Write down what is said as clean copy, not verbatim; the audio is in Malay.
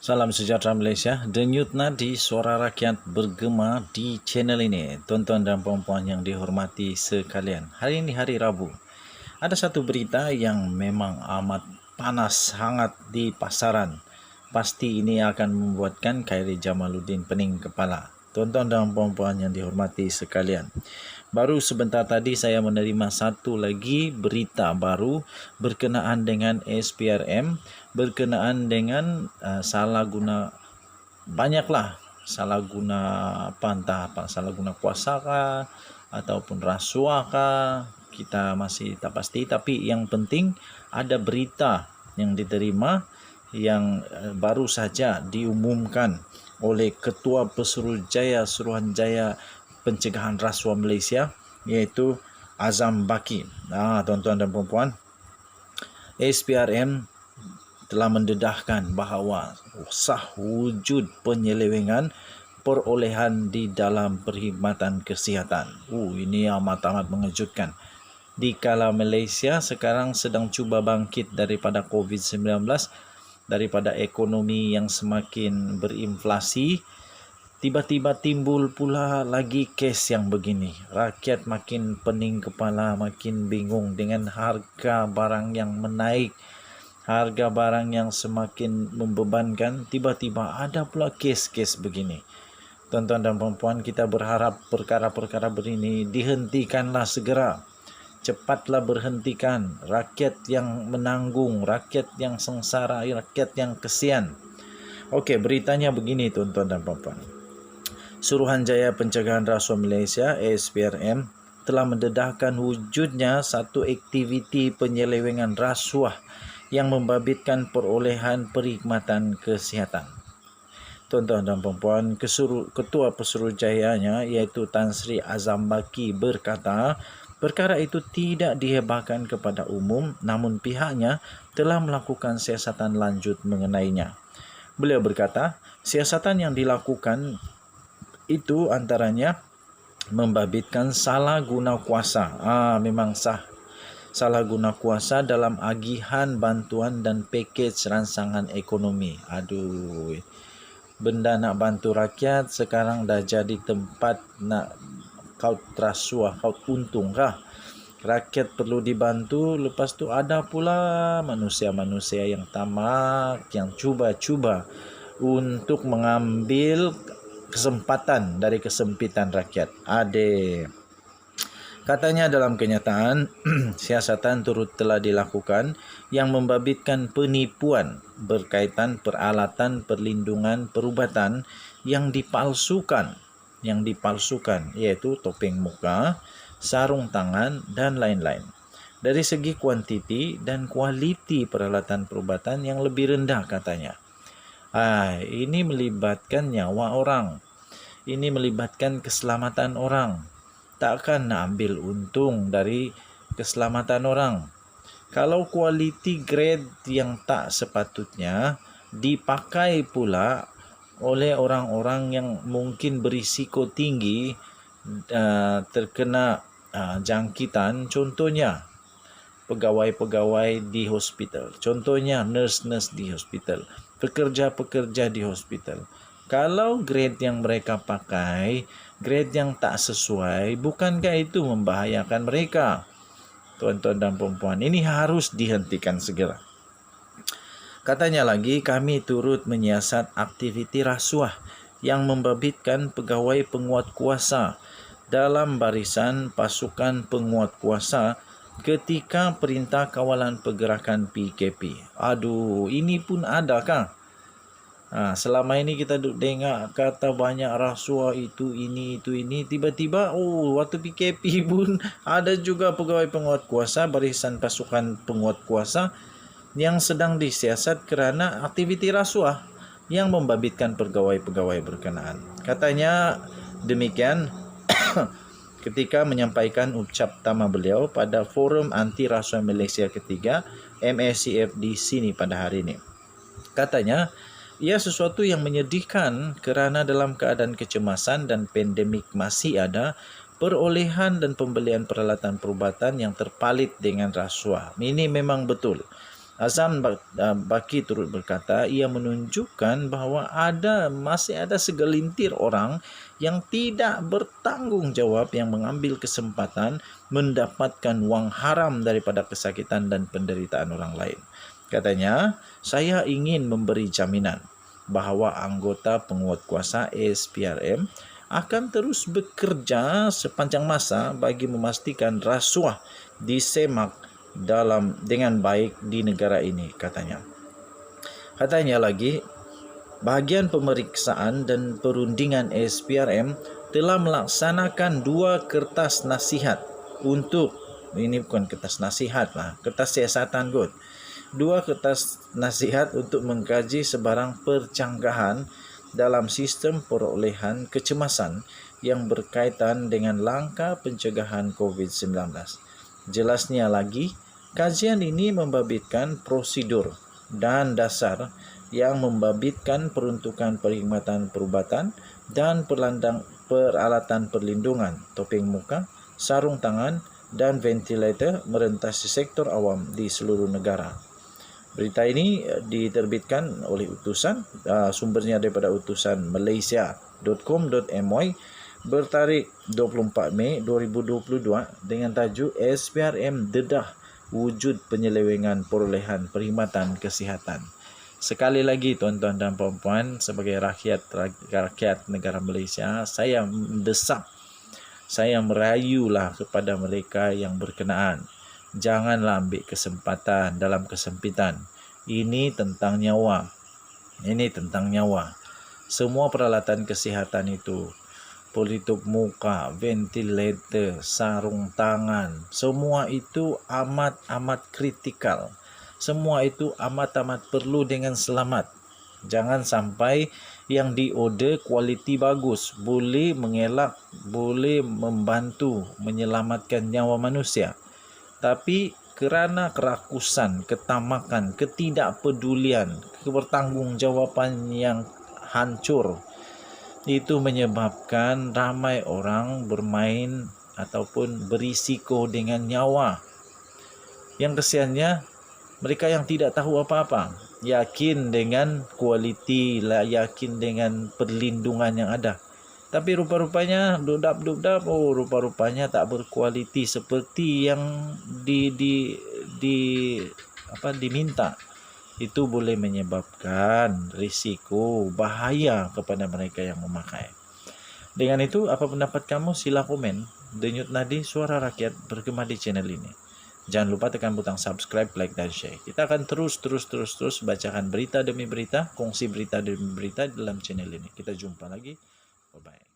Salam sejahtera Malaysia. Denyut nadi suara rakyat bergema di channel ini. Tuan-tuan dan puan-puan yang dihormati sekalian. Hari ini hari Rabu. Ada satu berita yang memang amat panas, hangat di pasaran. Pasti ini akan membuatkan Khairy Jamaluddin pening kepala. Tuan-tuan dan puan-puan yang dihormati sekalian. Baru sebentar tadi saya menerima satu lagi berita baru berkenaan dengan SPRM, berkenaan dengan salah guna, banyaklah salah guna entah apa, salah guna kuasa kah ataupun rasuah kah, kita masih tak pasti. Tapi yang penting ada berita yang diterima yang baru saja diumumkan oleh Ketua Pesuruhjaya Suruhanjaya Pencegahan Rasuah Malaysia, iaitu Azam Baki. Tuan-tuan dan puan-puan, SPRM telah mendedahkan bahawa sah wujud penyelewengan perolehan di dalam perkhidmatan kesihatan. Ini amat-amat mengejutkan. Dikala Malaysia sekarang sedang cuba bangkit daripada COVID-19, daripada ekonomi yang semakin berinflasi, tiba-tiba timbul pula lagi kes yang begini. Rakyat makin pening kepala, makin bingung dengan harga barang yang menaik, harga barang yang semakin membebankan. Tiba-tiba ada pula kes-kes begini. Tuan-tuan dan puan-puan, kita berharap perkara-perkara begini dihentikanlah segera. Cepatlah berhentikan. Rakyat yang menanggung, rakyat yang sengsara, rakyat yang kesian. Okey, beritanya begini tuan-tuan dan puan-puan. Suruhanjaya Pencegahan Rasuah Malaysia (SPRM) telah mendedahkan wujudnya satu aktiviti penyelewengan rasuah yang membabitkan perolehan perkhidmatan kesihatan. Tuan-tuan dan puan-puan, Ketua Pesuruhjayanya iaitu Tan Sri Azam Baki berkata, perkara itu tidak dihebahkan kepada umum, namun pihaknya telah melakukan siasatan lanjut mengenainya. Beliau berkata, siasatan yang dilakukan itu antaranya membabitkan salah guna kuasa. Memang sah. Salah guna kuasa dalam agihan bantuan dan pakej rangsangan ekonomi. Benda nak bantu rakyat sekarang dah jadi tempat nak kaut rasuah, kaut untung kah? Rakyat perlu dibantu, lepas tu ada pula manusia-manusia yang tamak, yang cuba-cuba untuk mengambil kesempatan dari kesempitan rakyat. Katanya dalam kenyataan, siasatan turut telah dilakukan yang membabitkan penipuan berkaitan peralatan perlindungan perubatan yang dipalsukan, iaitu topeng muka, sarung tangan dan lain-lain. Dari segi kuantiti dan kualiti peralatan perubatan yang lebih rendah katanya. Ini melibatkan nyawa orang. Ini melibatkan keselamatan orang. Takkan nak ambil untung dari keselamatan orang. Kalau kualiti grade yang tak sepatutnya dipakai pula oleh orang-orang yang mungkin berisiko tinggi terkena jangkitan, contohnya pegawai-pegawai di hospital, contohnya nurse-nurse di hospital, pekerja-pekerja di hospital. Kalau grade yang mereka pakai, grade yang tak sesuai, bukankah itu membahayakan mereka? Tuan-tuan dan puan-puan, ini harus dihentikan segera. Katanya lagi, kami turut menyiasat aktiviti rasuah yang membabitkan pegawai penguat kuasa dalam barisan pasukan penguat kuasa ketika Perintah Kawalan Pergerakan PKP. Ini pun adakah? Selama ini kita dengar kata banyak rasuah itu ini. Tiba-tiba waktu PKP pun ada juga pegawai penguat kuasa, barisan pasukan penguat kuasa yang sedang disiasat kerana aktiviti rasuah yang membabitkan pegawai-pegawai berkenaan. Katanya demikian ketika menyampaikan ucap tama beliau pada Forum Anti Rasuah Malaysia ketiga MACF di sini pada hari ini. Katanya, ia sesuatu yang menyedihkan kerana dalam keadaan kecemasan dan pandemik masih ada perolehan dan pembelian peralatan perubatan yang terpalit dengan rasuah. Ini memang betul. Azam Baki turut berkata, ia menunjukkan bahawa masih ada segelintir orang yang tidak bertanggung jawab yang mengambil kesempatan mendapatkan wang haram daripada kesakitan dan penderitaan orang lain. Katanya, saya ingin memberi jaminan bahawa anggota penguatkuasa ASPRM akan terus bekerja sepanjang masa bagi memastikan rasuah disemak dengan baik di negara ini, katanya. Katanya lagi, bahagian pemeriksaan dan perundingan SPRM telah melaksanakan 2 kertas nasihat ini bukan kertas nasihat lah, kertas siasatan kot. 2 kertas nasihat untuk mengkaji sebarang percanggahan dalam sistem perolehan kecemasan yang berkaitan dengan langkah pencegahan COVID-19. Jelasnya lagi, kajian ini membabitkan prosedur dan dasar yang membabitkan peruntukan perkhidmatan perubatan dan peralatan perlindungan, topeng muka, sarung tangan dan ventilator merentasi sektor awam di seluruh negara. Berita ini diterbitkan oleh utusan, sumbernya daripada utusan malaysia.com.my bertarikh 24 Mei 2022 dengan tajuk SPRM dedah wujud penyelewengan perolehan perkhidmatan kesihatan. Sekali lagi tuan-tuan dan puan-puan, sebagai rakyat negara Malaysia, saya mendesak, saya merayulah kepada mereka yang berkenaan. Janganlah ambil kesempatan dalam kesempitan. Ini tentang nyawa. Semua peralatan kesihatan itu, pelitup muka, ventilator, sarung tangan, semua itu amat kritikal. Semua itu amat perlu dengan selamat. Jangan sampai yang diorder kualiti bagus, boleh mengelak, boleh membantu menyelamatkan nyawa manusia. Tapi kerana kerakusan, ketamakan, ketidakpedulian, kebertanggungjawaban yang hancur, itu menyebabkan ramai orang bermain ataupun berisiko dengan nyawa. Yang kesiannya, mereka yang tidak tahu apa-apa, yakin dengan kualiti, yakin dengan perlindungan yang ada. Tapi rupa-rupanya rupa-rupanya tak berkualiti seperti yang diminta. Itu boleh menyebabkan risiko bahaya kepada mereka yang memakai. Dengan itu, apa pendapat kamu? Sila komen. Denyut Nadi Suara Rakyat bergema di channel ini. Jangan lupa tekan butang subscribe, like dan share. Kita akan terus bacakan berita demi berita, kongsi berita demi berita dalam channel ini. Kita jumpa lagi. Bye-bye.